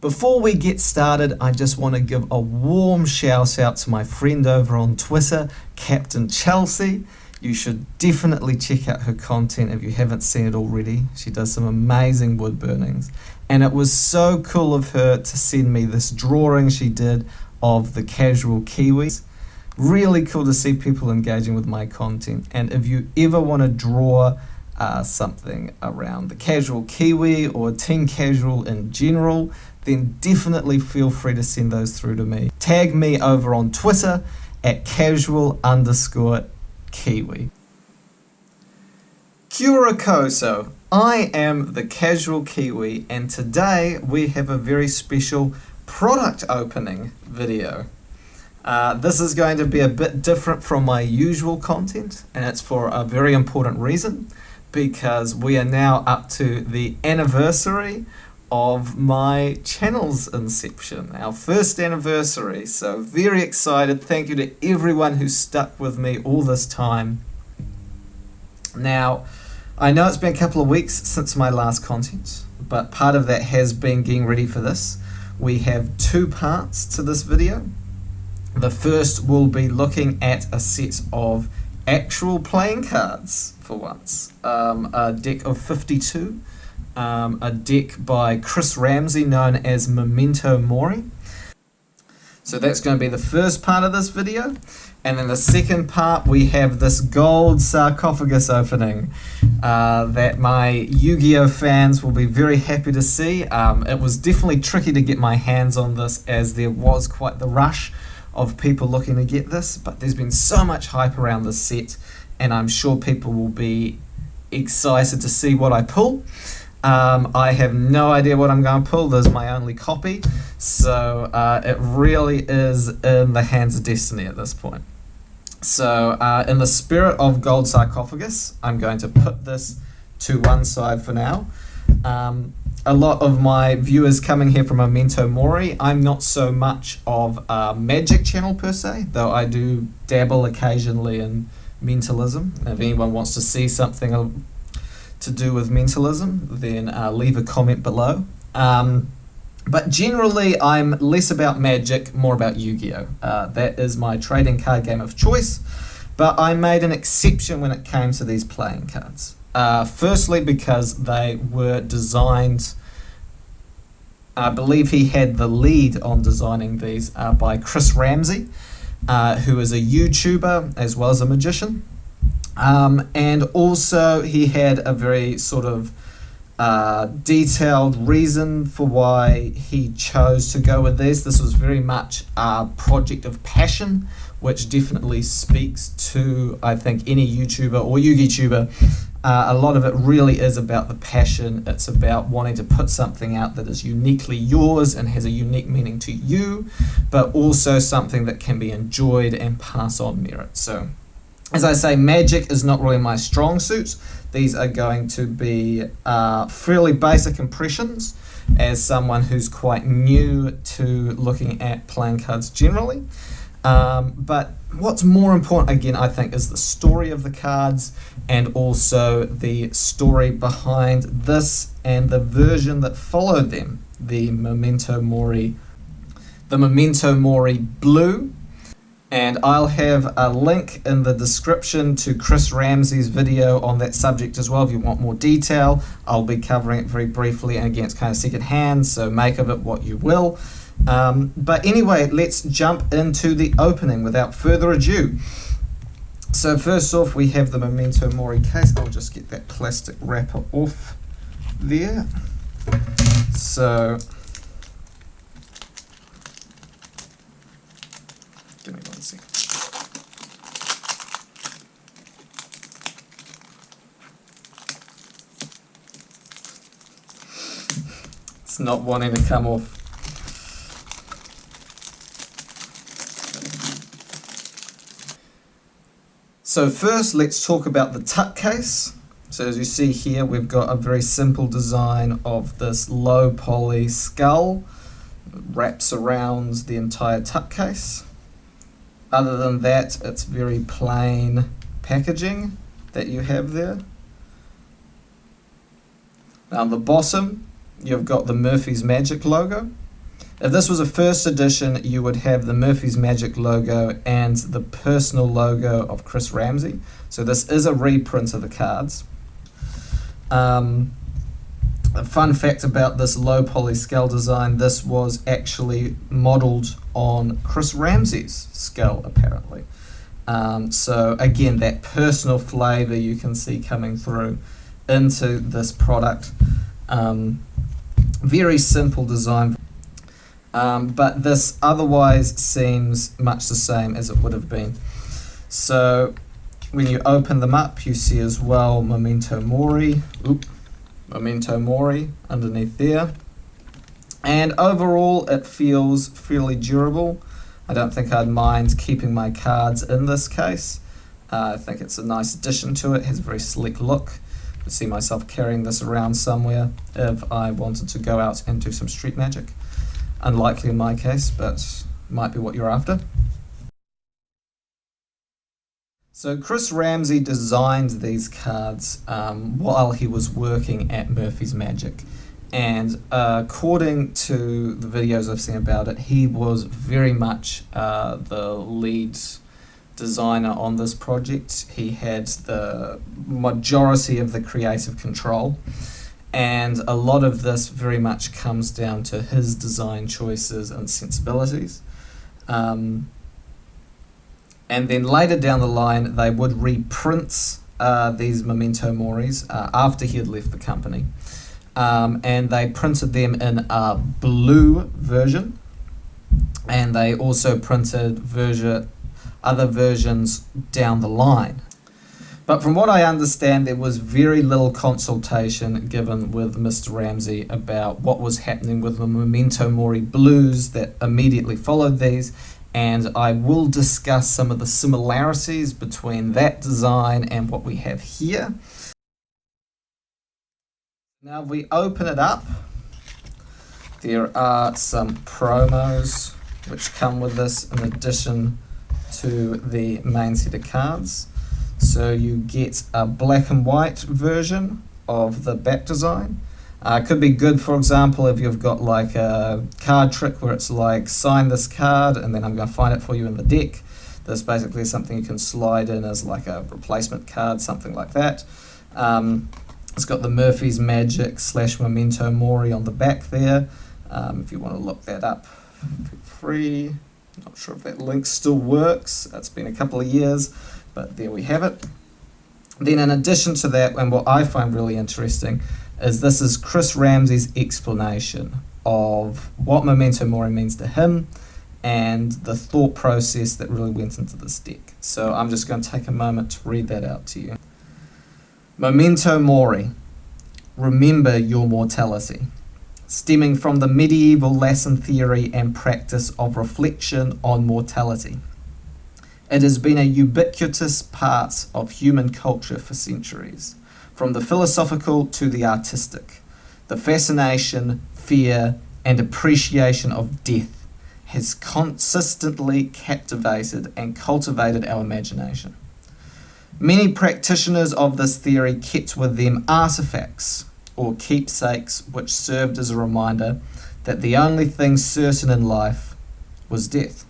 Before we get started, I just want to give a warm shout out to my friend over on Twitter, Captain Chelsea. You should definitely check out her content if you haven't seen it already. She does some amazing wood burnings. And it was so cool of her to send me this drawing she did of the Casual Kiwi. Really cool to see people engaging with my content. And if you ever want to draw something around the Casual Kiwi or Team Casual in general, then definitely feel free to send those through to me. Tag me over on Twitter at casual_kiwi. Kia ora koutou. I am the Casual Kiwi, and today we have a very special product opening video. This is going to be a bit different from my usual content, and it's for a very important reason, because we are now up to the anniversary of my channel's inception, our first anniversary. So very excited. Thank you to everyone who stuck with me all this time. Now, I know it's been a couple of weeks since my last content, but part of that has been getting ready for this. We have two parts to this video. The first will be looking at a set of actual playing cards for once. A deck of 52. A deck by Chris Ramsay known as Memento Mori. So that's going to be the first part of this video. And then the second part, we have this Gold Sarcophagus opening that my Yu-Gi-Oh fans will be very happy to see. It was definitely tricky to get my hands on this, as there was quite the rush of people looking to get this, but there's been so much hype around this set, and I'm sure people will be excited to see what I pull. I have no idea what I'm going to pull. This is my only copy, so it really is in the hands of destiny at this point. So in the spirit of Gold Sarcophagus, I'm going to put this to one side for now. A lot of my viewers coming here from Memento Mori. I'm not so much of a magic channel per se, though I do dabble occasionally in mentalism. If anyone wants to see something to do with mentalism, then leave a comment below. But generally, I'm less about magic, more about Yu-Gi-Oh! That is my trading card game of choice, but I made an exception when it came to these playing cards. Firstly, because they were designed, I believe he had the lead on designing these, by Chris Ramsay, who is a YouTuber as well as a magician. And also he had a very sort of detailed reason for why he chose to go with this. This was very much a project of passion, which definitely speaks to, I think, any YouTuber or Yu-Gi-tuber. A lot of it really is about the passion. It's about wanting to put something out that is uniquely yours and has a unique meaning to you, but also something that can be enjoyed and pass on merit. So, as I say, magic is not really my strong suit. These are going to be fairly basic impressions as someone who's quite new to looking at playing cards generally. But what's more important, again, I think, is the story of the cards, and also the story behind this and the version that followed them, the Memento Mori Blue. And I'll have a link in the description to Chris Ramsay's video on that subject as well if you want more detail. I'll be covering it very briefly, and again, it's kind of second hand, so make of it what you will. But anyway, let's jump into the opening without further ado. So first off, we have the Memento Mori case. I'll just get that plastic wrapper off there. So, give me 1 second. It's not wanting to come off. So first, let's talk about the tuck case. So as you see here, we've got a very simple design of this low poly skull. It wraps around the entire tuck case. Other than that, it's very plain packaging that you have there. Now on the bottom, you've got the Murphy's Magic logo. If this was a first edition, you would have the Murphy's Magic logo and the personal logo of Chris Ramsay. So this is a reprint of the cards. A fun fact about this low poly skull design, this was actually modelled on Chris Ramsay's skull, apparently. So again, that personal flavour you can see coming through into this product. Very simple design, but this otherwise seems much the same as it would have been. So when you open them up, you see as well Memento Mori. Memento Mori underneath there. And overall, it feels fairly durable. I don't think I'd mind keeping my cards in this case. I think it's a nice addition to it. It has a very sleek look. I could see myself carrying this around somewhere if I wanted to go out and do some street magic. Unlikely in my case, but might be what you're after. So Chris Ramsay designed these cards while he was working at Murphy's Magic, and according to the videos I've seen about it, he was very much the lead designer on this project. He had the majority of the creative control, and a lot of this very much comes down to his design choices and sensibilities. And then later down the line, they would reprint these Memento Moris after he had left the company. And they printed them in a blue version. And they also printed other versions down the line. But from what I understand, there was very little consultation given with Mr. Ramsay about what was happening with the Memento Mori Blues that immediately followed these. And I will discuss some of the similarities between that design and what we have here. Now, if we open it up, there are some promos which come with this in addition to the main set of cards. So you get a black and white version of the back design. Could be good, for example, if you've got like a card trick where it's like, sign this card and then I'm going to find it for you in the deck. There's basically something you can slide in as like a replacement card, something like that. It's got the Murphy's Magic / Memento Mori on the back there. If you want to look that up, feel free. Not sure if that link still works. It's been a couple of years, but there we have it. Then in addition to that, and what I find really interesting, is this is Chris Ramsay's explanation of what Memento Mori means to him and the thought process that really went into this deck. So I'm just going to take a moment to read that out to you. Memento Mori, remember your mortality. Stemming from the medieval Latin theory and practice of reflection on mortality. It has been a ubiquitous part of human culture for centuries. From the philosophical to the artistic, the fascination, fear, and appreciation of death has consistently captivated and cultivated our imagination. Many practitioners of this theory kept with them artifacts or keepsakes which served as a reminder that the only thing certain in life was death.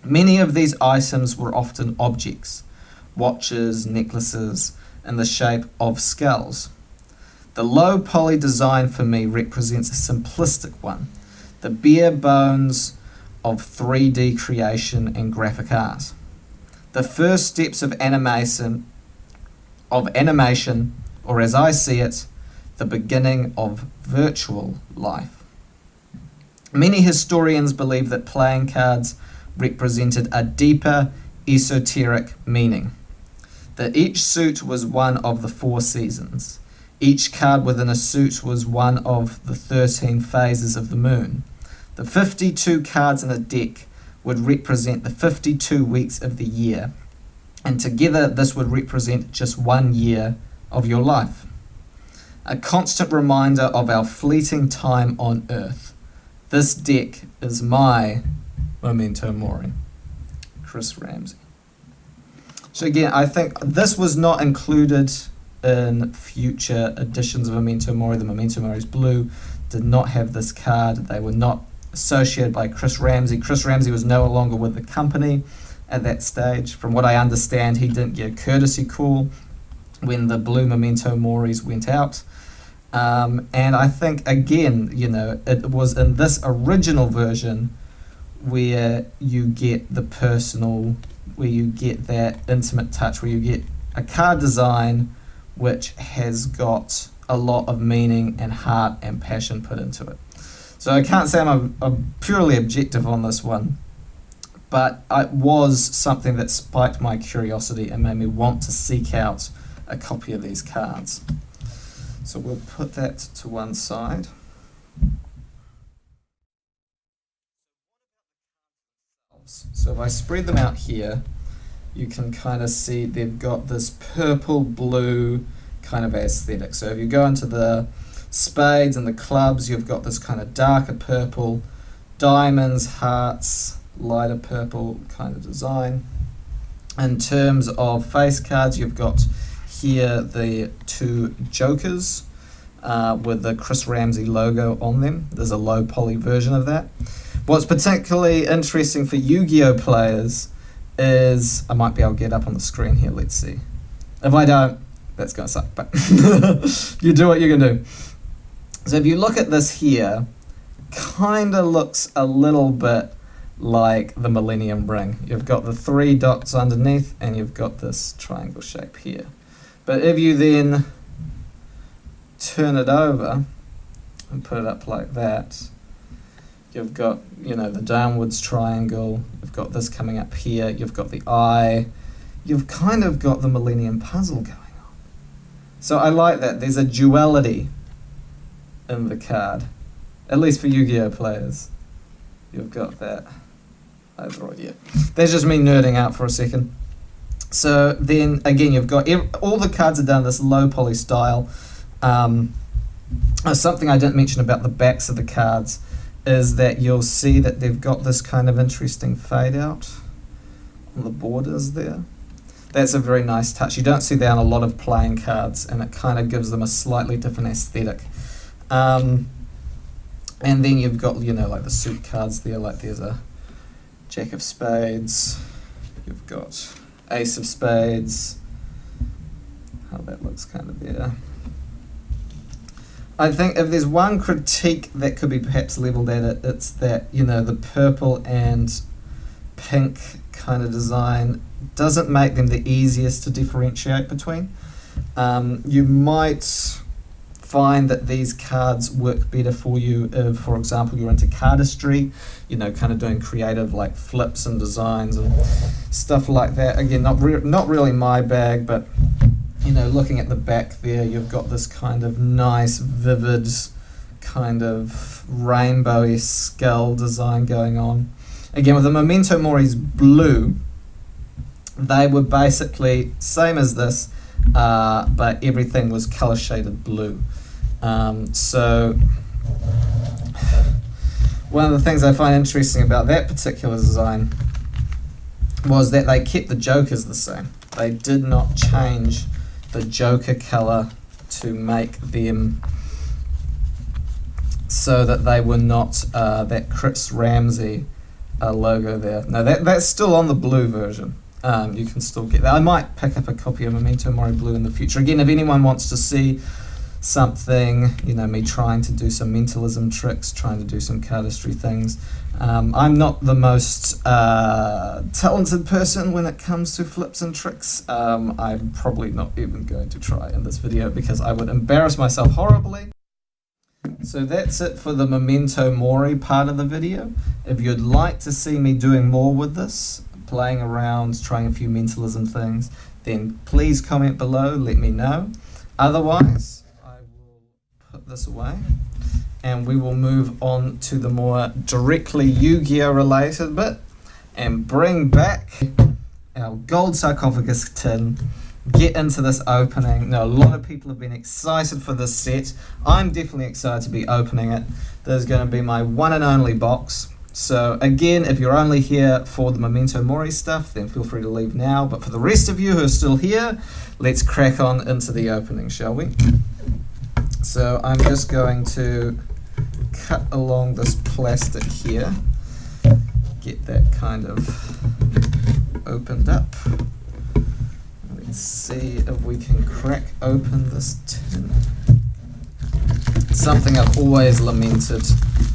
Many of these items were often objects, watches, necklaces, in the shape of skulls. The low poly design for me represents a simplistic one, the bare bones of 3D creation and graphic art. The first steps of animation, or as I see it, the beginning of virtual life. Many historians believe that playing cards represented a deeper esoteric meaning. That each suit was one of the 4 seasons. Each card within a suit was one of the 13 phases of the moon. The 52 cards in a deck would represent the 52 weeks of the year, and together this would represent just 1 year of your life. A constant reminder of our fleeting time on Earth. This deck is my Memento Mori. Chris Ramsay. So again, I think this was not included in future editions of Memento Mori. The Memento Mori's Blue did not have this card. They were not associated by Chris Ramsay. Chris Ramsay was no longer with the company at that stage. From what I understand, he didn't get a courtesy call when the blue Memento Moris went out. And I think, again, you know, it was in this original version where you get the personal, where you get that intimate touch, where you get a card design which has got a lot of meaning and heart and passion put into it. So I can't say I'm purely objective on this one, but it was something that spiked my curiosity and made me want to seek out a copy of these cards. So we'll put that to one side. So if I spread them out here, you can kind of see they've got this purple blue kind of aesthetic. So if you go into the spades and the clubs, you've got this kind of darker purple, diamonds, hearts, lighter purple kind of design. In terms of face cards, you've got here the two jokers with the Chris Ramsay logo on them. There's a low poly version of that. What's particularly interesting for Yu-Gi-Oh players is, I might be able to get up on the screen here, let's see. If I don't, that's going to suck, but you do what you can do. So if you look at this here, kind of looks a little bit like the Millennium Ring. You've got the 3 dots underneath and you've got this triangle shape here. But if you then turn it over and put it up like that, you've got, you know, the downwards triangle, you've got this coming up here, you've got the eye, you've kind of got the Millennium Puzzle going on. So I like that. There's a duality in the card, at least for Yu-Gi-Oh players. You've got that overall, yeah. That's just me nerding out for a second. So then again, you've got all the cards are done this low poly style. Something I didn't mention about the backs of the cards is that you'll see that they've got this kind of interesting fade out on the borders there. That's a very nice touch. You don't see that on a lot of playing cards, and it kind of gives them a slightly different aesthetic. And then you've got, you know, like the suit cards there, like there's a Jack of Spades, you've got Ace of Spades, how that looks kind of there. I think if there's one critique that could be perhaps leveled at it, it's that, you know, the purple and pink kind of design doesn't make them the easiest to differentiate between. You might find that these cards work better for you if, for example, you're into cardistry, you know, kind of doing creative like flips and designs and stuff like that. Again, not really my bag, but you know, looking at the back there, you've got this kind of nice, vivid, kind of rainbowy skull design going on. Again, with the Memento Mori's Blue, they were basically same as this, but everything was color shaded blue. So one of the things I find interesting about that particular design was that they kept the jokers the same. They did not change the joker color to make them so that they were not that Chris Ramsay logo there. No, that's still on the blue version. You can still get that. I might pick up a copy of Memento Mori Blue in the future. Again, if anyone wants to see something, you know, me trying to do some mentalism tricks, trying to do some cardistry things. I'm not the most talented person when it comes to flips and tricks. I'm probably not even going to try in this video because I would embarrass myself horribly. So that's it for the Memento Mori part of the video. If you'd like to see me doing more with this, playing around, trying a few mentalism things, then please comment below, let me know. Otherwise, I will put this away and we will move on to the more directly Yu-Gi-Oh related bit and bring back our Gold Sarcophagus tin, get into this opening. Now, a lot of people have been excited for this set. I'm definitely excited to be opening it. There's going to be my one and only box. So again, if you're only here for the Memento Mori stuff, then feel free to leave now. But for the rest of you who are still here, let's crack on into the opening, shall we? So I'm just going to cut along this plastic here, get that kind of opened up. Let's see if we can crack open this tin. Something I've always lamented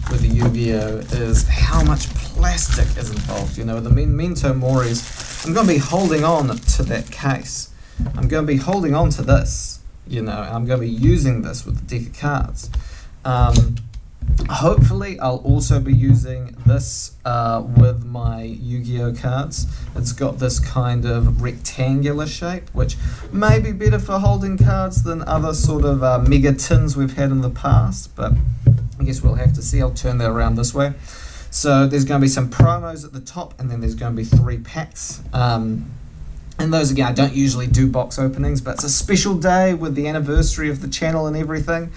with the Yu-Gi-Oh! Is how much plastic is involved. You know, the Memento Moris, I'm going to be holding on to that case. I'm going to be holding on to this, you know, I'm going to be using this with the deck of cards. Hopefully I'll also be using this with my Yu-Gi-Oh! Cards. It's got this kind of rectangular shape, which may be better for holding cards than other sort of mega tins we've had in the past, but I guess we'll have to see. I'll turn that around this way. So there's going to be some promos at the top, and then there's going to be 3 packs. And those, again, I don't usually do box openings, but it's a special day with the anniversary of the channel and everything.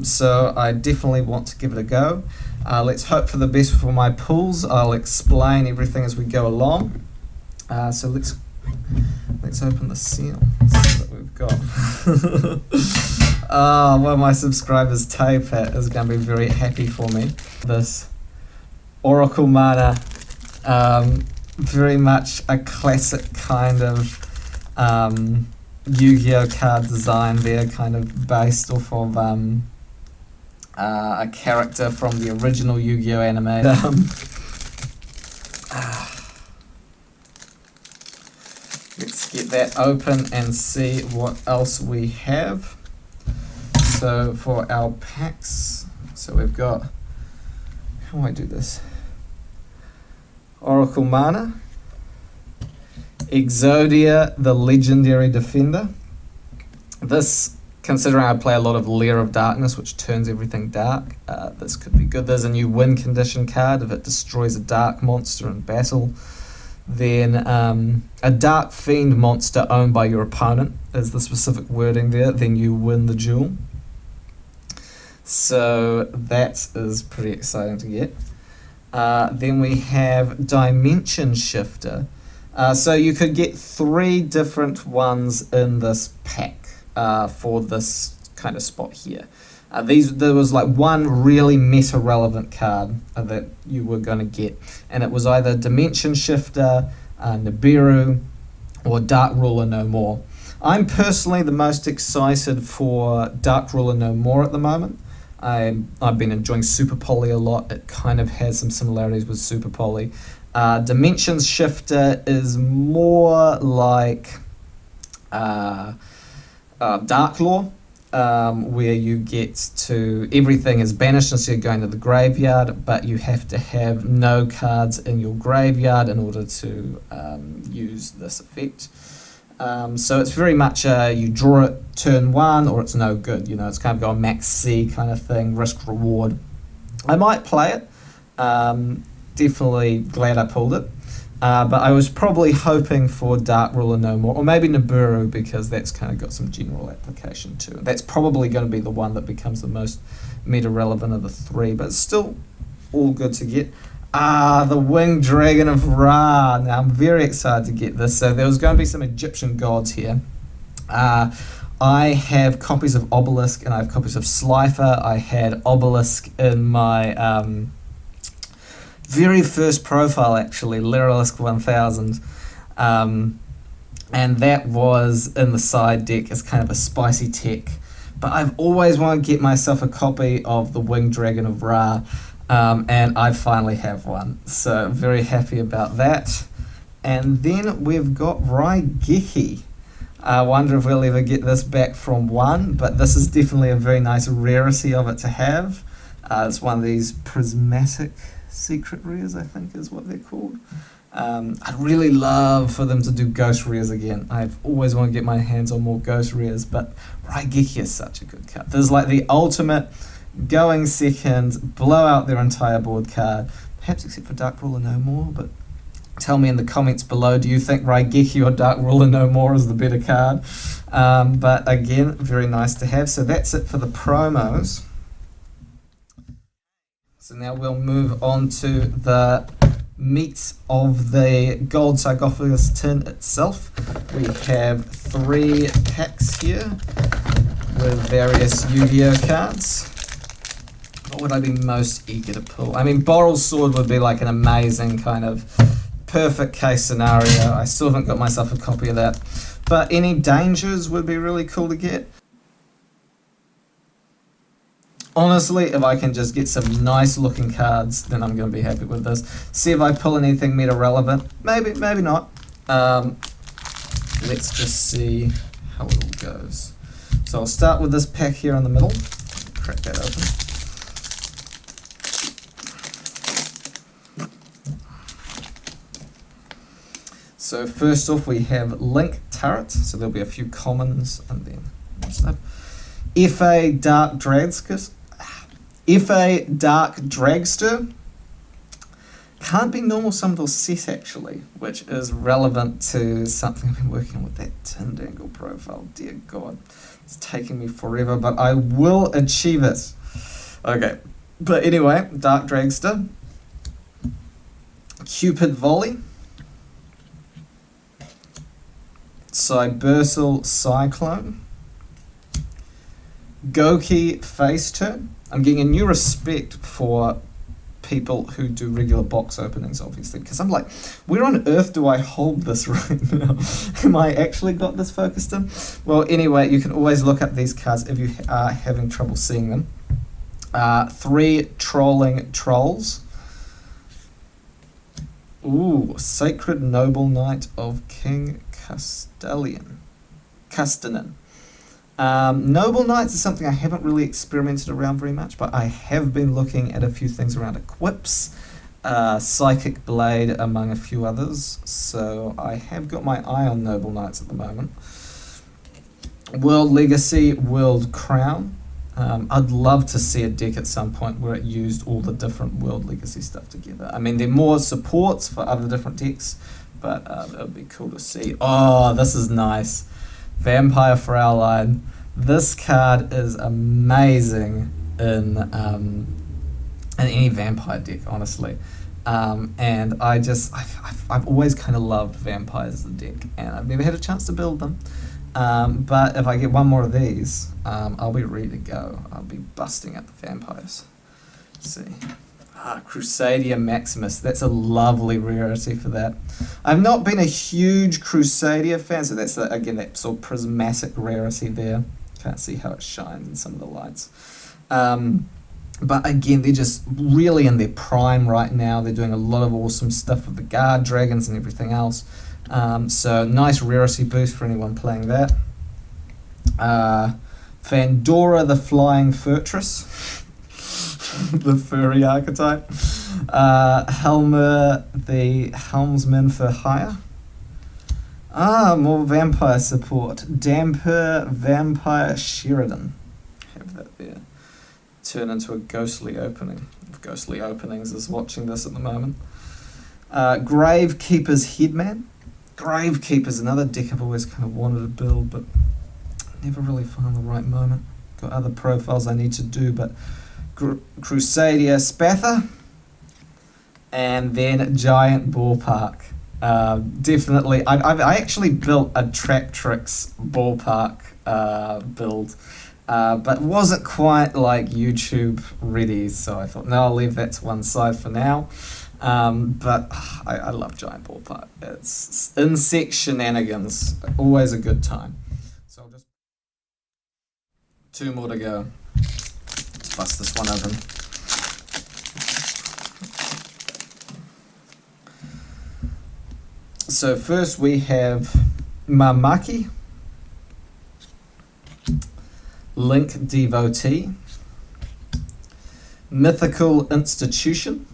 So I definitely want to give it a go. Let's hope for the best for my pulls. I'll explain everything as we go along. So let's open the seal. See what we've got. One of my subscribers, Taypat, is going to be very happy for me. This Oracle Mana. Very much a classic kind of Yu-Gi-Oh! Card design there, kind of based off of a character from the original Yu-Gi-Oh! Anime. Let's get that open and see what else we have. So for our packs, so we've got, how do I do this? Oracle Mana, Exodia, the Legendary Defender. This, considering I play a lot of Lair of Darkness, which turns everything dark, this could be good. There's a new win condition card. If it destroys a dark monster in battle, then a Dark Fiend monster owned by your opponent is the specific wording there, then you win the duel. So that is pretty exciting to get. Then we have Dimension Shifter. So you could get 3 different ones in this pack for this kind of spot here. There was like one really meta-relevant card that you were going to get, and it was either Dimension Shifter, Nibiru, or Dark Ruler No More. I'm personally the most excited for Dark Ruler No More at the moment. I've been enjoying Super Poly a lot. It kind of has some similarities with Super Poly. Dimensions Shifter is more like Dark Law, where you get to, everything is banished instead of going to the graveyard, but you have to have no cards in your graveyard in order to use this effect. So it's very much you draw it turn 1 or it's no good. You know, it's kind of going max C kind of thing, risk reward. I might play it. Definitely glad I pulled it. But I was probably hoping for Dark Ruler No More, or maybe Nibiru, because that's kind of got some general application too. That's probably going to be the one that becomes the most meta relevant of the 3, but it's still all good to get. The Winged Dragon of Ra. Now I'm very excited to get this. So there was going to be some Egyptian gods here. I have copies of Obelisk and I have copies of Slifer. I had Obelisk in my very first profile, actually, Lyrilisk 1000. And that was in the side deck as kind of a spicy tech. But I've always wanted to get myself a copy of the Winged Dragon of Ra. And I finally have one, so very happy about that. And then we've got Raigeki. I wonder if we'll ever get this back from 1, but this is definitely a very nice rarity of it to have. It's one of these prismatic secret rares, I think is what they're called. I'd really love for them to do ghost rares again. I've always wanted to get my hands on more ghost rares, but Raigeki is such a good card. There's like the ultimate going second, blow out their entire board card, perhaps except for Dark Ruler No More, but tell me in the comments below, do you think Raigeki or Dark Ruler No More is the better card? But again, very nice to have. So that's it for the promos. So now we'll move on to the meat of the Gold Sarcophagus tin itself. We have 3 packs here with various Yu-Gi-Oh cards. What would I be most eager to pull? I mean, Borrel's Sword would be like an amazing kind of perfect case scenario. I still haven't got myself a copy of that. But any dangers would be really cool to get. Honestly, if I can just get some nice looking cards, then I'm going to be happy with this. See if I pull anything meta relevant. Maybe, maybe not. Let's just see how it all goes. So I'll start with this pack here in the middle. Crack that open. So first off we have Link Turret, so there'll be a few commons and then more stuff. FA Dark Dragster. FA Dark Dragster. Can't be normal Summoned or set actually, which is relevant to something I've been working with that Tindangle profile. Dear God, it's taking me forever, but I will achieve it. Okay, but anyway, Dark Dragster. Cupid Volley. Cybersal Cyclone. Goki Face Turn. I'm getting a new respect for people who do regular box openings, obviously, because I'm like, where on earth do I hold this right now? Am I actually got this focused in? Well, anyway, you can always look up these cards if you are having trouble seeing them. 3 Trolling Trolls. Ooh, Sacred Noble Knight of King Castellan. Noble Knights is something I haven't really experimented around very much, but I have been looking at a few things around equips, Psychic Blade among a few others, so I have got my eye on Noble Knights at the moment. World Legacy, World Crown. I'd love to see a deck at some point where it used all the different World Legacy stuff together. I mean, there are more supports for other different decks, but it would be cool to see. Oh, this is nice. Vampire Fraulein. This card is amazing in any vampire deck, honestly. And I've always kind of loved vampires as a deck, and I've never had a chance to build them. But if I get one more of these, I'll be ready to go. I'll be busting at the vampires. Let's see. Crusadia Maximus. That's a lovely rarity for that. I've not been a huge Crusadia fan, so that's, again, that sort of prismatic rarity there. Can't see how it shines in some of the lights. But again, they're just really in their prime right now. They're doing a lot of awesome stuff with the guard dragons and everything else. So nice rarity boost for anyone playing that. Fandora the Flying Fortress. The furry archetype. Helmer the Helmsman for Hire. More vampire support. Damper Vampire Sheridan. Have that there. Turn into a ghostly opening. If Ghostly Openings is watching this at the moment. Gravekeeper's Headman. Gravekeeper's another deck I've always kind of wanted to build, but never really found the right moment. Got other profiles I need to do, but Crusadia Spatha, and then Giant Ballpark. Definitely, I actually built a Traptrix Ballpark build, but wasn't quite like YouTube ready, so I thought, no, I'll leave that to one side for now. But I love Giant Ballpark. It's insect shenanigans, always a good time. So I'll just 2 more to go. Let's bust this one open. So first we have Mamaki, Link Devotee, Mythical Institution,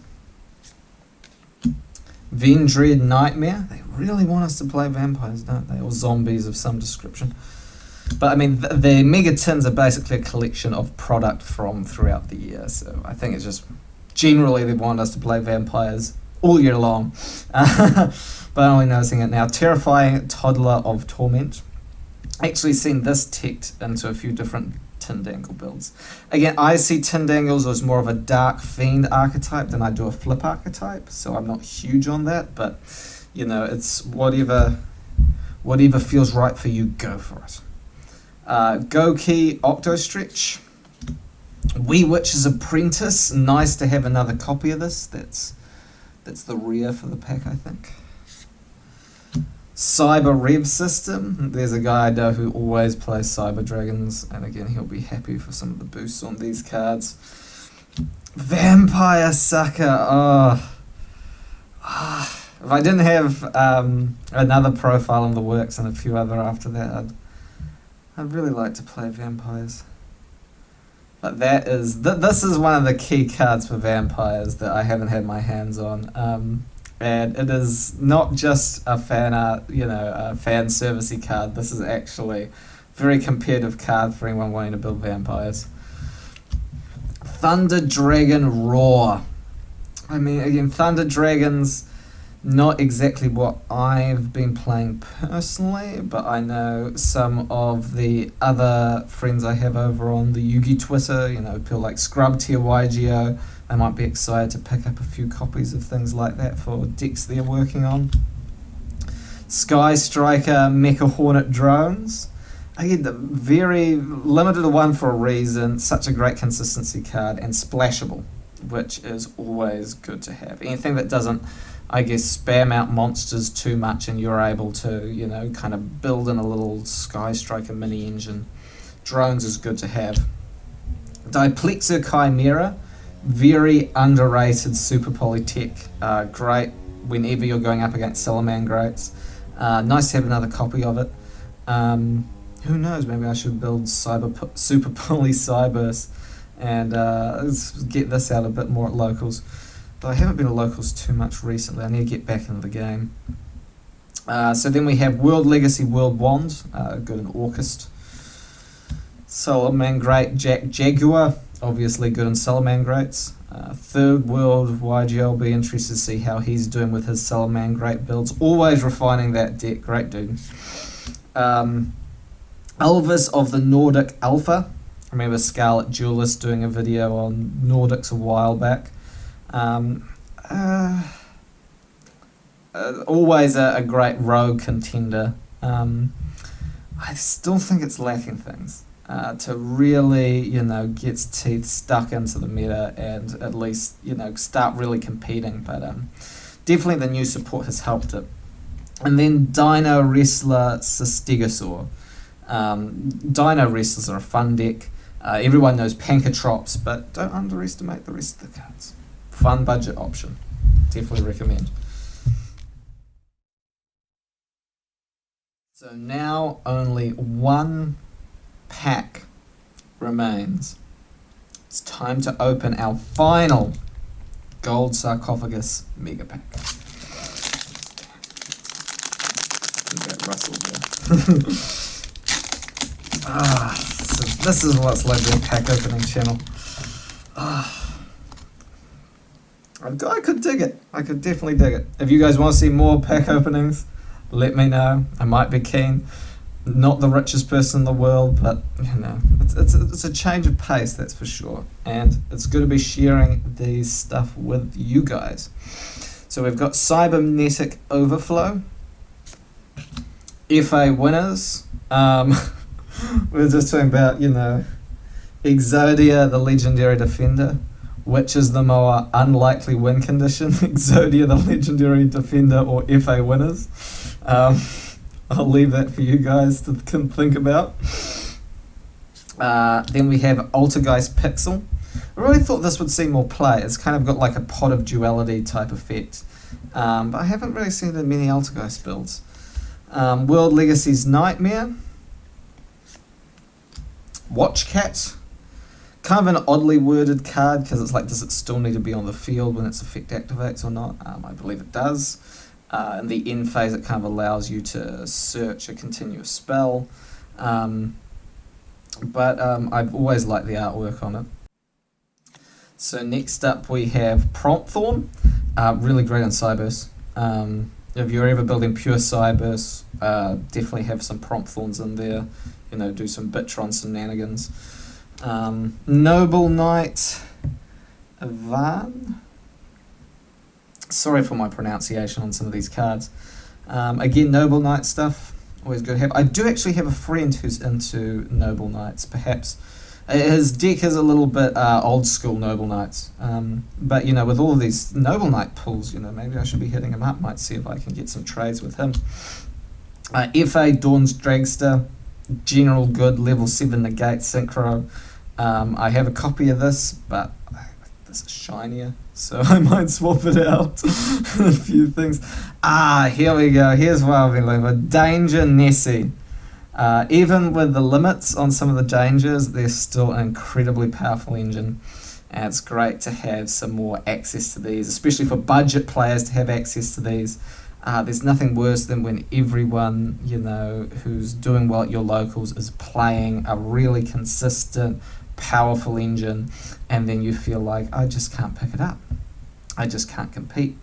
Vendread Nightmare. They really want us to play vampires, don't they? Or zombies of some description. But I mean, the Mega Tins are basically a collection of product from throughout the year. So I think it's just generally they want us to play vampires all year long. But I'm only noticing it now. Terrifying Toddler of Torment. Actually seen this teched into a few different Tindangle builds. Again, I see Tindangles as more of a Dark Fiend archetype than I do a Flip archetype, so I'm not huge on that, but you know, it's whatever feels right for you, go for it. Goki Octostretch, Wee Witch's Apprentice. Nice to have another copy of this. That's the rare for the pack, I think. Cyber Rev System. There's a guy I know who always plays Cyber Dragons, and again, he'll be happy for some of the boosts on these cards. Vampire Sucker. Oh. If I didn't have another profile in the works and a few other after that, I'd really like to play vampires. But this is one of the key cards for vampires that I haven't had my hands on. And it is not just a fan art, a fan servicey card. This is actually a very competitive card for anyone wanting to build vampires. Thunder Dragon Roar. I mean, again, Thunder Dragons, not exactly what I've been playing personally, but I know some of the other friends I have over on the Yugi Twitter, people like Scrub Tier YGO, they might be excited to pick up a few copies of things like that for decks they're working on. Sky Striker Mecha Hornet Drones. Again, the very limited one for a reason, such a great consistency card, and splashable, which is always good to have. Anything that doesn't, I guess, spam out monsters too much and you're able to, kind of build in a little Sky Striker mini engine. Drones is good to have. Diplexer Chimera, very underrated Super Polytech. Great whenever you're going up against Salamangreats. Nice to have another copy of it. Who knows, maybe I should build Super Poly Cybers and let's get this out a bit more at locals. Though I haven't been at locals too much recently, I need to get back into the game. So then we have World Legacy World Wand, good in August. Salamangreat Jaguar, obviously good in Salamangreats. Third World YG, I'll be interested to see how he's doing with his Salamangreat builds. Always refining that deck, great dude. Elvis of the Nordic Alpha. I remember Scarlet Duelist doing a video on Nordics a while back. Always a great rogue contender. I still think it's lacking things to really, get its teeth stuck into the meta and at least, start really competing. But definitely the new support has helped it. And then Dino Wrestler Stegosaur. Dino Wrestlers are a fun deck. Everyone knows Pancatrops, but don't underestimate the rest of the cards. Fun budget option. Definitely recommend. So now only one pack remains. It's time to open our final Gold Sarcophagus Mega Pack. That rustle there. So this is what's like the pack opening channel. I could dig it. I could definitely dig it. If you guys want to see more pack openings, let me know. I might be keen. Not the richest person in the world, but it's a change of pace, that's for sure. And it's good to be sharing these stuff with you guys. So we've got Cybernetic Overflow, FA winners. We're just talking about, Exodia, the legendary defender, which is the more unlikely win condition, Exodia, the legendary defender, or FA winners. I'll leave that for you guys to think about. Then we have Altergeist Pixel. I really thought this would see more play. It's kind of got like a Pot of Duality type effect. But I haven't really seen that many Altergeist builds. World Legacy's Nightmare. Watchcat. Kind of an oddly worded card because it's like, does it still need to be on the field when its effect activates or not? I believe it does. In the end phase, it kind of allows you to search a continuous spell. But I've always liked the artwork on it. So next up we have Prompt Thorn. Really great on Cyberse. If you're ever building pure Cyberse, definitely have some Prompt Thorns in there. Do some Bitron shenanigans. Noble Knight Van. Sorry for my pronunciation on some of these cards. Again, Noble Knight stuff, always good to have. I do actually have a friend who's into Noble Knights. Perhaps His deck is a little bit old school Noble Knights, but with all of these Noble Knight pulls, maybe I should be hitting him up. Might see if I can get some trades with him. FA Dawn's Dragster, general good, level 7 negate synchro. I have a copy of this, but this is shinier, so I might swap it out. A few things. Here we go. Here's what I've been looking for. Danger Nessie. Even with the limits on some of the dangers, they're still an incredibly powerful engine. And it's great to have some more access to these, especially for budget players to have access to these. There's nothing worse than when everyone, who's doing well at your locals is playing a really consistent, powerful engine, and then you feel like, I just can't pick it up. I just can't compete.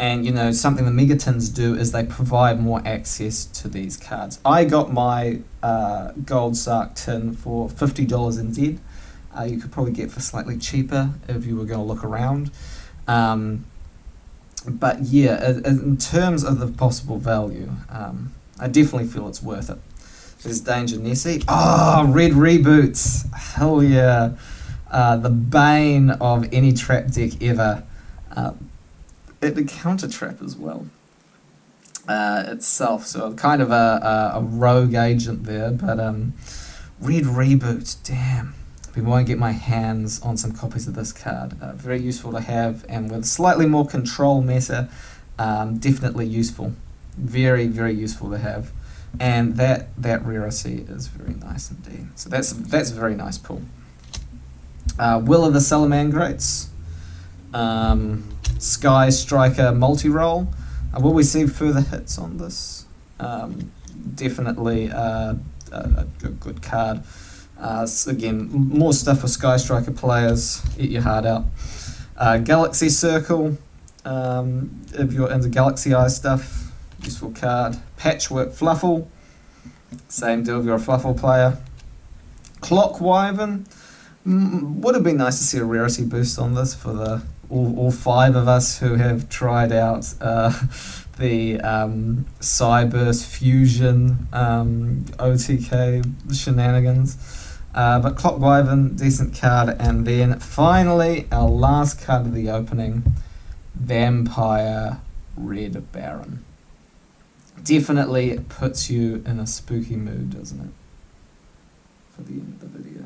And something the Megatins do is they provide more access to these cards. I got my Gold Sarc tin for $50 NZ. You could probably get for slightly cheaper if you were going to look around. But yeah, in terms of the possible value, I definitely feel it's worth it. There's Danger Nessie. Red Reboots. Hell yeah. The bane of any trap deck ever. The counter trap as well itself, so kind of a rogue agent there, but Red Reboot, damn, we won't get my hands on some copies of this card. Very useful to have, and with slightly more control meta, definitely useful, very useful to have, and that rarity is very nice indeed. So that's a very nice pull. Will of the Salamangrates. Sky Striker multi-roll. Will we see further hits on this? Definitely a good card. Again, more stuff for Sky Striker players. Eat your heart out. Galaxy Circle. If you're into Galaxy Eye stuff, useful card. Patchwork Fluffle. Same deal if you're a Fluffle player. Clock Wyvern. Would have been nice to see a rarity boost on this for the all 5 of us who have tried out the Cyburst Fusion OTK shenanigans. But Clock Wyvern, decent card. And then finally, our last card of the opening, Vampire Red Baron. Definitely puts you in a spooky mood, doesn't it? For the end of the video.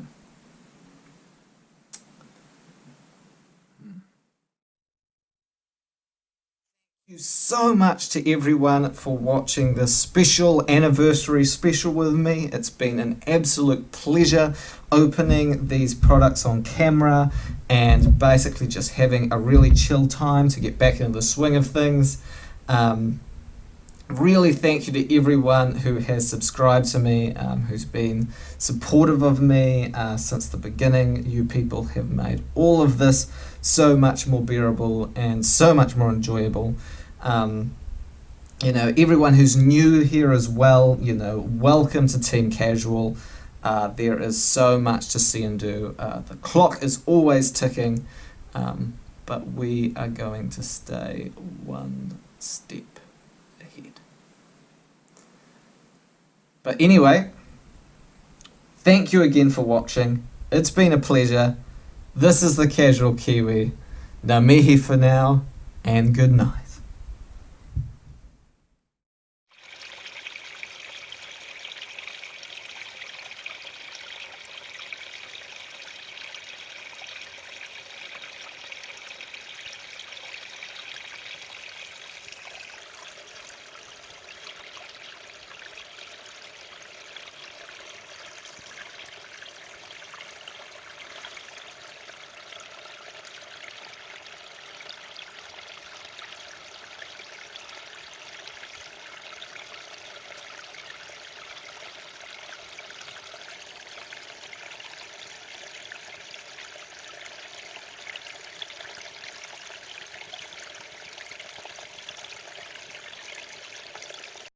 Thank you so much to everyone for watching this special anniversary special with me. It's been an absolute pleasure opening these products on camera and basically just having a really chill time to get back into the swing of things. Really thank you to everyone who has subscribed to me, who's been supportive of me since the beginning. You people have made all of this so much more bearable and so much more enjoyable. Everyone who's new here as well, welcome to Team Casual. There is so much to see and do. The clock is always ticking, but we are going to stay one step ahead. But anyway, thank you again for watching. It's been a pleasure. This is the Casual Kiwi. Ngā mihi for now, and good night.